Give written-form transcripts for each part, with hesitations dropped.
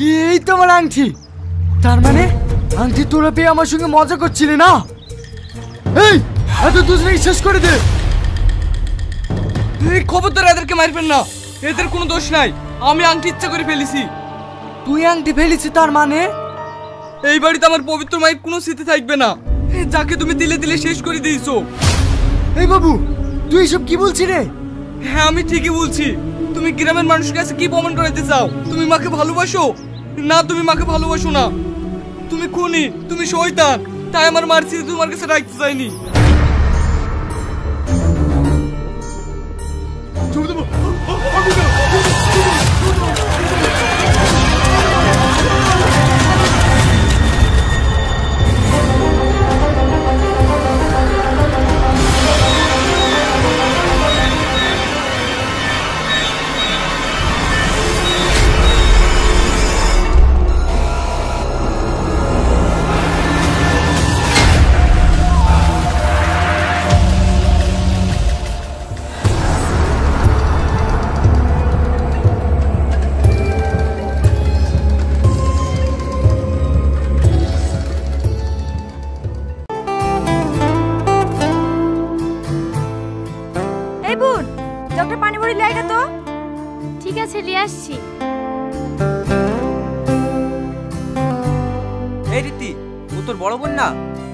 এই তো আমার আংটি। তার মানে আংটি তোরা পেয়ে আমার সঙ্গে মজা করছিলি না? এই এত দুজনেই শেষ করে দে। এই খবরদার এদেরকে মারবেন না, এদের কোনো দোষ নাই, আমি আংটি ইচ্ছা করে ফেলেছি। তুই আংটি ফেলেছিস তার মানে? এই বাড়িতে আমার পবিত্র মায়ের কোনো স্মৃতি থাকবে না, যাকে তুমি দিলে দিলে শেষ করে দিয়েছো। এই বাবু তুই এসব কি বলছিস রে? হ্যাঁ আমি ঠিকই বলছি। তুমি গ্রামের মানুষের কাছে কি প্রমাণ করাতে চাও? তুমি মাকে ভালোবাসো না? তুমি মাকে ভালোবাসো না। তুমি খুনি, তুমি শয়তান, তাই আমার মার স্মৃতি তোমার কাছে রাখতে চাইনি। এই বোন, ডক্টর পানি ভরি লাই না তো। ঠিক আছে, নিয়ে আসছি। এই রীতি, ও তোর বড় বোন না?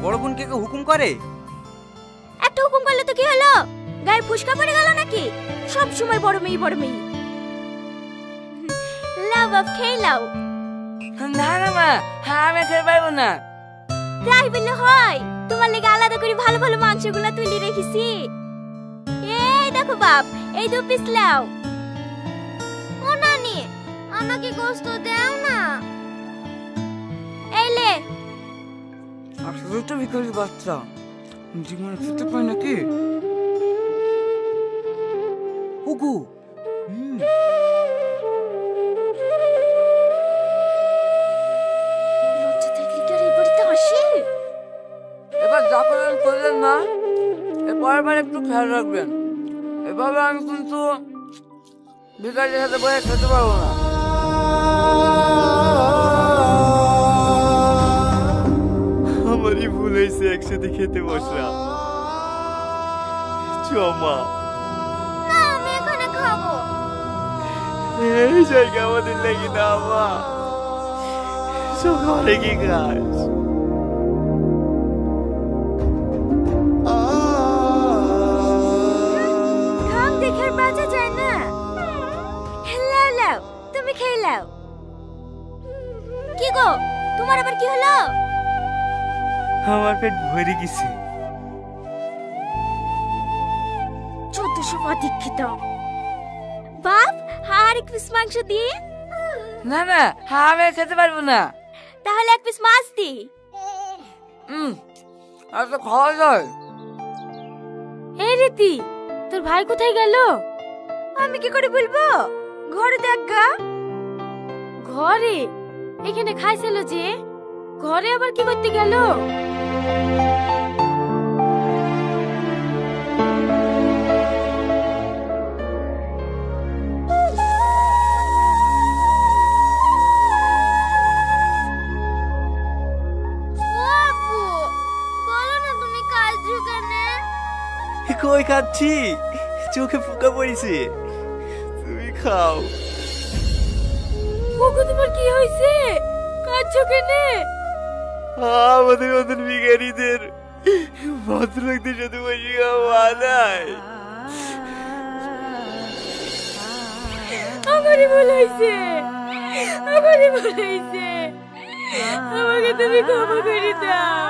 বড় বোনকে কেউ হুকুম করে? একটা হুকুম করলে তো কি হলো? গায়ে ফুসকা পড়ে গেল নাকি? সব সময় বড় মেয়ে বড় মেয়ে। লাও বাপ, খেয়ে লাও। না না মা, আমি খেতে পারবো না। তাই বললে হয়? তোমার লেগে আলাদা করে ভালো ভালো মাংসগুলা তুলে রেখেছি। এই দেখো বাপ, এই 2 পিস লাও। ও নানি, আমাকে গোশত দাও না। এই লে। আসলে তো ভিখারি বাচ্চা, জীবনে খেতে পায় নাকি? ওগো লজ্জা থাকলে কি আর এই বাড়িতে আসে? এবার যা করেন করলেন না, পরের বার একটু খেয়াল রাখবেন। এভাবে আমি কিন্তু ভিখারির সাথে বসে খেতে পারবো না। আমারই ভুল হয়েছে, একসাথে খেতে বসলাম। মা, না আমি এখানে খাবো। এই জায়গা আমাদের লেগে না মা, সকালে কি খাস? ঢং দেখে আর বাঁচা যায় না। লাও লাও, তুমি খেয়ে লাও। কি গো, তোমার আবার কি হলো? আমার পেট ভরে গেছে। 1400 অধিক্ষিত। বাপ, আর 1 পিস মাংস দিয়ে। না না, আমি খেতে পারবো না। তাহলে 1 পিস মাছ দি। আর তো খাওয়া যায়। এই রীতি, তোর ভাই কোথায় গেল? আমি কি করে বলবো? ঘরে দেখ গা। ঘরে? এখানে খাইছিল যে, ঘরে আবার কি করতে গেল? কই খাচ্ছি, চোখে পোকা পড়েছে, তুমি খাও। ওগো তোমার কি হয়েছে? কাঁদছো কেনে? আমাদের মতন ভিখারিদের ভদ্রলোকদের সাথে বসে খাওয়া নাই। আমারই ভুল হয়েছে, আমারই ভুল হয়েছে। আমাকে তুমি ক্ষমা করে দাও।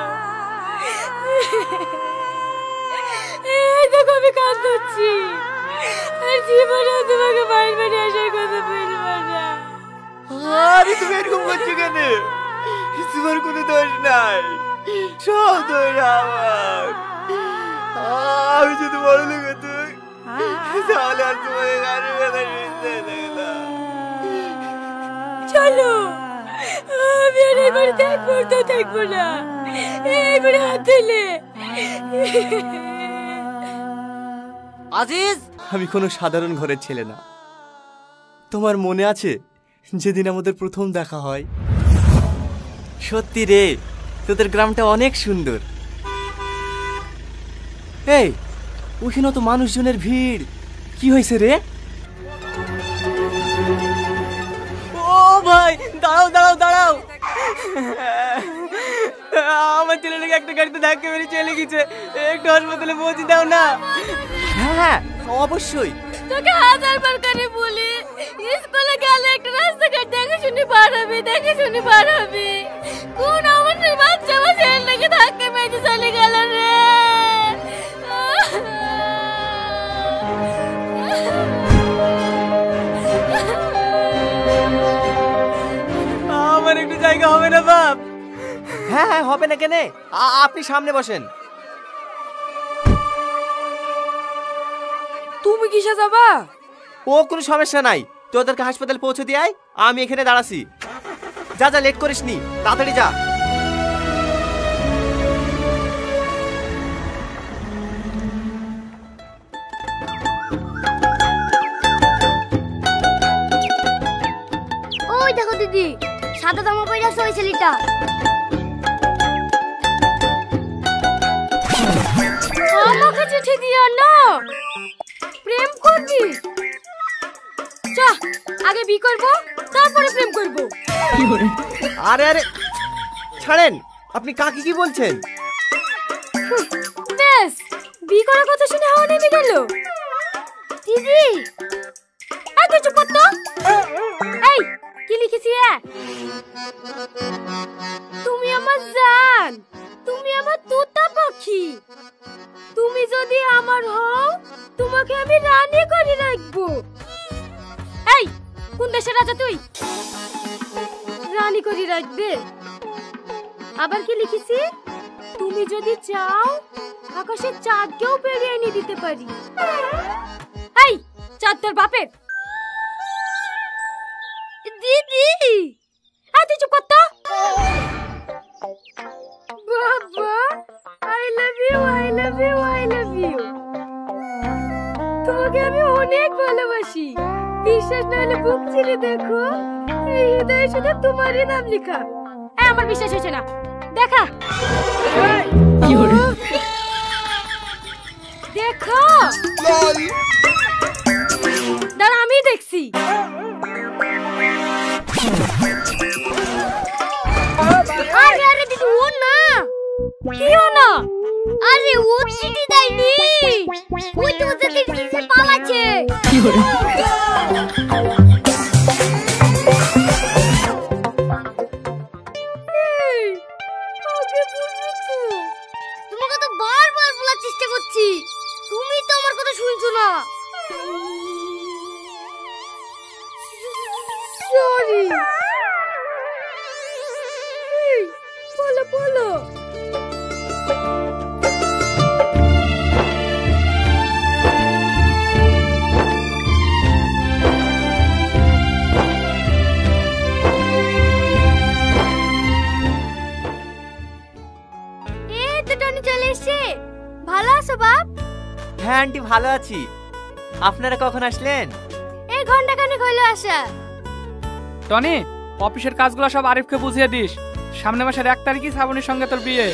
এই দেখো আমি কাঁদছি, আর জীবনেও তোমাকে বাড়ি বাড়ি আসার কথা বলবো না। আরে তুমি এরকম করছো কেন? তোমার কোনো দোষ নাই, সব দোষ আমার। আমি যদি বড় লোক হতাম তাহলে আর তোমাকে কারোর কথা শুনতে হতো না। চলো, আমি আর এই বাড়িতে এক মুহূর্ত থাকবো না। এইবারে হাত দিলে। আজিজ, আমি কোনো সাধারণ ঘরের ছেলে না। তোমার মনে আছে যেদিন আমাদের প্রথম দেখা হয়। সত্যি রে, তোদের গ্রামটা অনেক সুন্দর। এই ওখানে তো মানুষজনের ভিড়, কি হয়েছে রে? ও ভাই, দাঁড়াও দাঁড়াও দাঁড়াও, আমার ছেলেটাকে একটা গাড়িতে ধাক্কা মেরে চলে গেছে, একটু হাসপাতালে পৌঁছে দাও না। হ্যাঁ অবশ্যই। তোকে হাজারবার করে বলি, স্কুলে গেলে একটা রাস্তাঘাট দেখে শুনে পার হবে। কোন আমাদের বাচ্চা আমার ছেলেটাকে ধাক্কা মেরে চলে গেল রে। আমার একটু জায়গা হবে না বাপ? হ্যাঁ হ্যাঁ হবে না কেন, আপনি সামনে বসেন। তুমি কিসে যাবা? ও কোনো সমস্যা নাই, তোদেরকে হাসপাতালে পৌঁছে দিয়ে আয়, আমি এখানে দাঁড়াছি। যা যা, লেট করিস নি, তাড়াতাড়ি যা। ওই দেখো দিদি, সাদা জামা পরে আছে ওই ছেলেটা। আমাকে চিঠি দিও না, প্রেম করবি? চা, আগে বি করব, তারপরে প্রেম করব। আরে আরে ছাড়েন, আপনি কাকে কি বলছেন? বেশ, বি করার কথা শুনে হাওয়া নেমে গেল। দিদি এত চুপ কর তো। এই কি লিখেছি? তুমি আমার জান, তুমি আমার তোতা পাখি, তুমি যদি আমার হও তোমাকে আমি রানী করে রাখবো। এই কোন দেশের রাজা তুই? রানী করে রাখবে। আবার কি লিখেছি? তুমি যদি চাও আকাশের চাঁদকেও পেরিয়ে এনে দিতে পারি। এই চাঁদ তোর বাপের। দিদি তুই চুপ কর তো। বাবা I love you, I love you, I love you. তোমাকে আমি অনেক ভালোবাসি, বিশ্বাস না হলে বুক চিরে দেখো, এই হৃদয়ে শুধু তোমারই নাম লেখা। আমার বিশ্বাস হচ্ছে না, দেখা। কি হলো? দেখো দাঁড়া, আমি দেখছি। আরে আরে দিদি, ও না। কি ও না? আরে ও চিঠি দেয়নি, ওই তো ওদের দিদি পালাচ্ছে। কি হলো? তোমাকে তো বারবার বলার চেষ্টা করছি, তুমি তো আমার কথা শুনছো না। সরি। বলো বলো। চলে এসেছে। ভালো আছো বাপ? হ্যাঁ আন্টি ভালো আছি। আপনারা কখন আসলেন? এই ঘন্টা খানেক হইলো আসা। টনি, অফিসের কাজগুলো সব আরিফকে বুঝিয়ে দিস। সামনের মাসের 1 তারিখে শ্রাবণীর সঙ্গে তোর বিয়ে।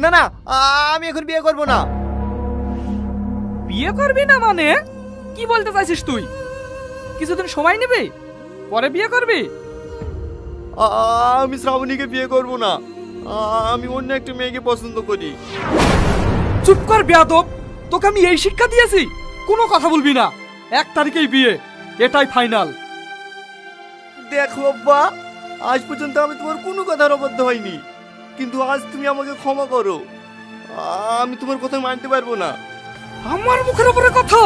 না না, আমি এখন বিয়ে করব না। বিয়ে করবি না মানে কি বলতে চাইছিস তুই? কিছুদিন সময় নেবে, পরে বিয়ে করবি? আমি শ্রাবণীকে বিয়ে করব না, আমি অন্য একটা মেয়েকে পছন্দ করি। চুপ কর বেয়াদব, তোকে আমি এই শিক্ষা দিয়েছি কোনো কথা বলবি না। 1 তারিখেই বিয়ে, এটাই ফাইনাল। দেখো আব্বা, আজ পর্যন্ত আমি তোমার কোনো কথার অবাধ্য হইনি, কিন্তু আজ তুমি আমাকে ক্ষমা করো। আমি তোমার কথা মানতে পারবো না। আমার মুখের উপরে কথা?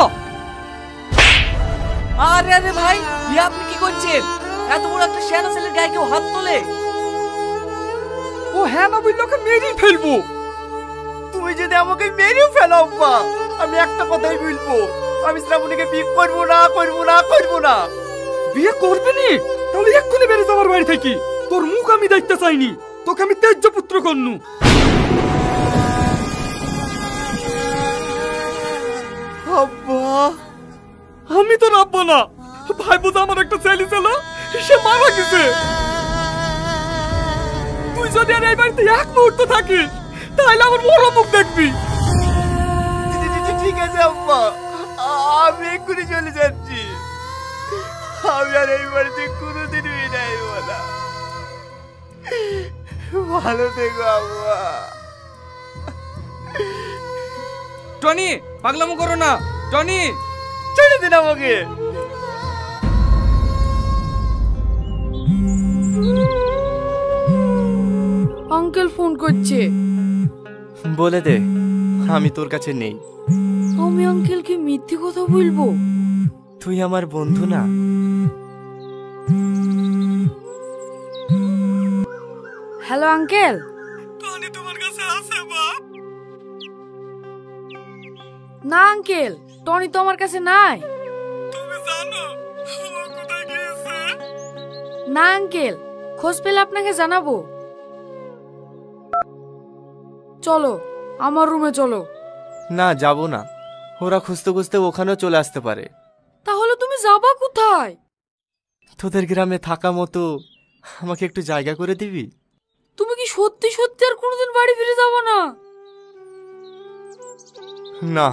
আরে আরে ভাই, আপনি কি করছেন? এত বড় একটা শেয়ানা ছেলের গায়ে কেউ হাত তোলে? ও হ্যাঁ না বললে ওকে মেরেই ফেলবো। তুমি যদি আমাকে মেরেও ফেলো আব্বা, আমি একটা কথাই বলবো, আমি শ্রাবণীকে বিয়ে করবো না, করবো না, করবো না। বিয়ে করবি নি? তাহলে এক্ষুনি বেরিয়ে যাবার বাড়ি থেকে। তোর মুখ আমি দেখতে চাইনি, তোকে আমি তেজ্য পুত্র করনু। আব্বা, আমি তো রাখবো না, ভাই বোঝা আমার একটা ছেলে ছিল, সে মারা গেছে। তুই যদি আর এই বাড়িতে এক মুহূর্ত থাকিস তাহলে আমার বড় মুখ দেখবি। ঠিক আছে আব্বা, আমি এক্ষুনি চলে যাচ্ছি। আমি আর এই বাড়িতে কোনোদিন বিদায় নেব না। ভালো থেকো আব্বা। টনি, পাগলামো করো না। টনি, ছেড়ে দিন আমাকে। আঙ্কেল ফোন করছে। বলে দে আমি তোর কাছে নেই। আমি আঙ্কেলকে মিথ্যে কথা বলবো? তুই আমার বন্ধু না? Hello uncle. টনি তোমার কাছে আছে বাপ? না আঙ্কেল, টনি তো আমার কাছে নাই। তুমি জানো ও কোথায় গিয়েছে? না আঙ্কেল, খোঁজ পেলে আপনাকে জানাবো। চলো আমার রুমে চলো। না, যাব না। ওরা খুঁজতে খুঁজতে ওখানেও চলে আসতে পারে। তাহলে তুমি যাবা কোথায়? তোদের গ্রামে থাকা মতো আমাকে একটু জায়গা করে দিবি? তুমি কি সত্যি সত্যি আর কোনোদিন বাড়ি ফিরে যাবো না? না।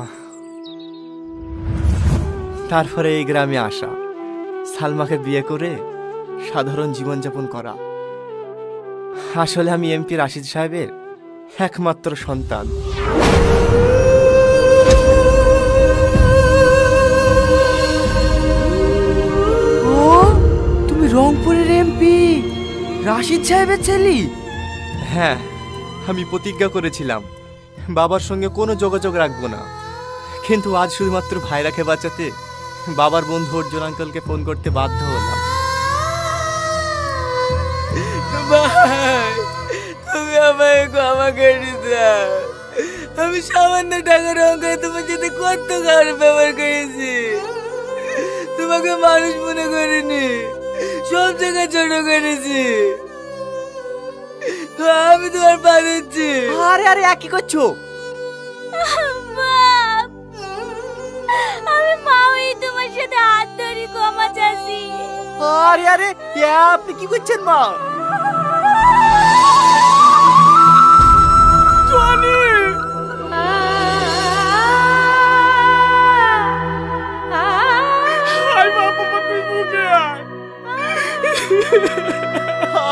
তারপরে এই গ্রামে আসা, সালমাকে বিয়ে করে সাধারণ জীবনযাপন করা। আসলে আমি এমপি রাশিদ সাহেবের একমাত্র সন্তান। ও, তুমি রংপুরের এমপি রাশিদ সাহেবের ছেলে? হ্যাঁ, আমি প্রতিজ্ঞা করেছিলাম বাবার সঙ্গে কোনো যোগাযোগ রাখবো না, কিন্তু আজ শুধুমাত্র ভাইরাকে বাঁচাতে বাবার বন্ধু অর্জুন আঙ্কেলকে ফোন করতে বাধ্য হলাম। ভাই, তুমি আমায় ক্ষমা করে দাও। আমি সামান্য টাকার অঙ্কে তোমার সাথে কত খারাপ ব্যবহার করেছি। তোমাকে মানুষ মনে করিনি, সব জায়গায় ছোট করেছি। আমি তোমার পা দিচ্ছি। আরে আরে কি করছো? বাপ, আমি মা হয়ে তোমার সাথে হাত ধরে ক্ষমা চাচ্ছি। আরে আরে আপনি কি করছেন মা? টনি, আয় বাপ, আমার তুই বুকে আয়।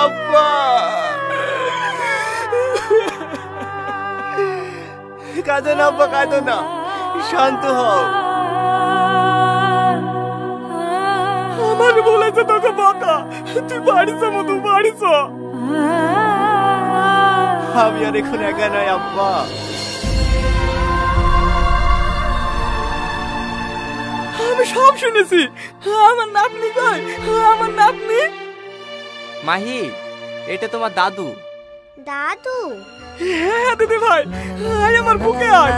আব্বা, কাঁদো না আব্বা, কাঁদো না, শান্ত হও। আমার বলেছে তোকে বাতা, তুই বাড়ি যা মতো, বাড়ি যা। আমি আর এখন একা নয় আব্বা। আমি সব শুনেছি। আমার নাতনি কই? আমার নাতনি। মাহি, এটা তোমার দাদু। দাদু, হ্যাঁ দিদি ভাই, আয় আমার বুকে আয়।